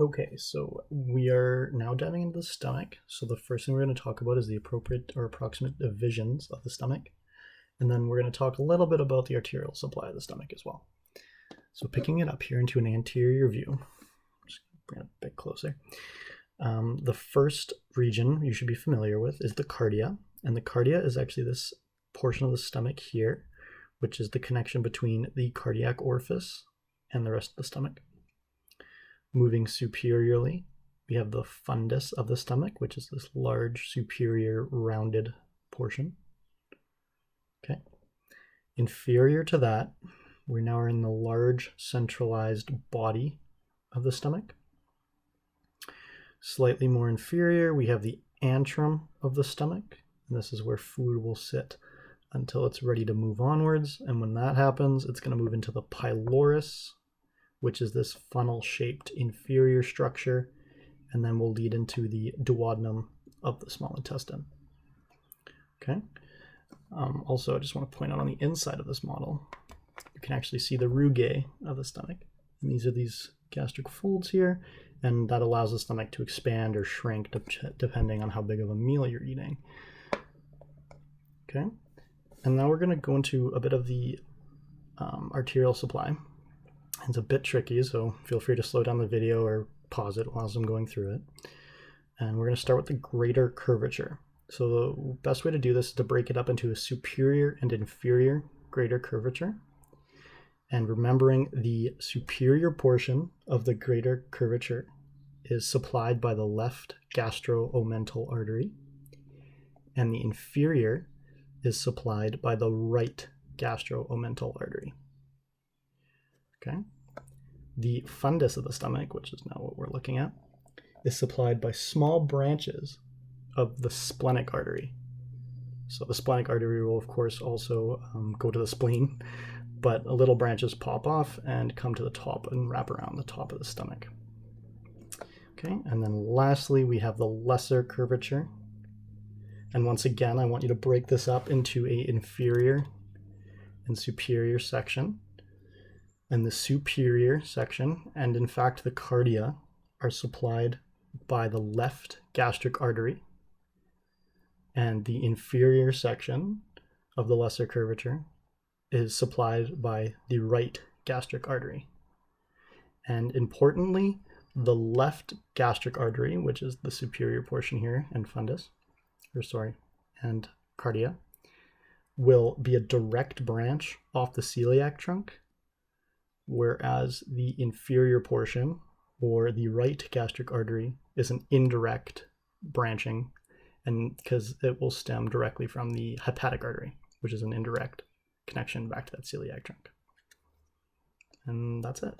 Okay, so we are now diving into the stomach. So the first thing we're going to talk about is the appropriate or approximate divisions of the stomach. And then we're going to talk a little bit about the arterial supply of the stomach as well. So picking it up here into an anterior view, just bring it a bit closer. The first region you should be familiar with is the cardia. And the cardia is actually this portion of the stomach here, which is the connection between the cardiac orifice and the rest of the stomach. Moving superiorly, we have the fundus of the stomach, which is this large superior rounded portion. Okay. Inferior to that, we now are in the large centralized body of the stomach. Slightly more inferior, we have the antrum of the stomach. And this is where food will sit until it's ready to move onwards. And when that happens, it's going to move into the pylorus, which is this funnel-shaped inferior structure, and then will lead into the duodenum of the small intestine. Okay. Also, I just want to point out on the inside of this model, you can actually see the rugae of the stomach. And these are these gastric folds here, and that allows the stomach to expand or shrink depending on how big of a meal you're eating. Okay. And now we're going to go into a bit of the arterial supply. It's a bit tricky, so feel free to slow down the video or pause it while I'm going through it. And we're going to start with the greater curvature. So the best way to do this is to break it up into a superior and inferior greater curvature. And remembering the superior portion of the greater curvature is supplied by the left gastro-omental artery, and the inferior is supplied by the right gastro-omental artery. Okay. The fundus of the stomach, which is now what we're looking at, is supplied by small branches of the splenic artery. So the splenic artery will, of course, also go to the spleen, but little branches pop off and come to the top and wrap around the top of the stomach. Okay, and then lastly, we have the lesser curvature. And once again, I want you to break this up into an inferior and superior section. And the superior section, and in fact the cardia, are supplied by the left gastric artery, and the inferior section of the lesser curvature is supplied by the right gastric artery. And importantly, the left gastric artery, which is the superior portion here, and and cardia, will be a direct branch off the celiac trunk, whereas the inferior portion, or the right gastric artery, is an indirect branching, and because it will stem directly from the hepatic artery, which is an indirect connection back to that celiac trunk. And that's it.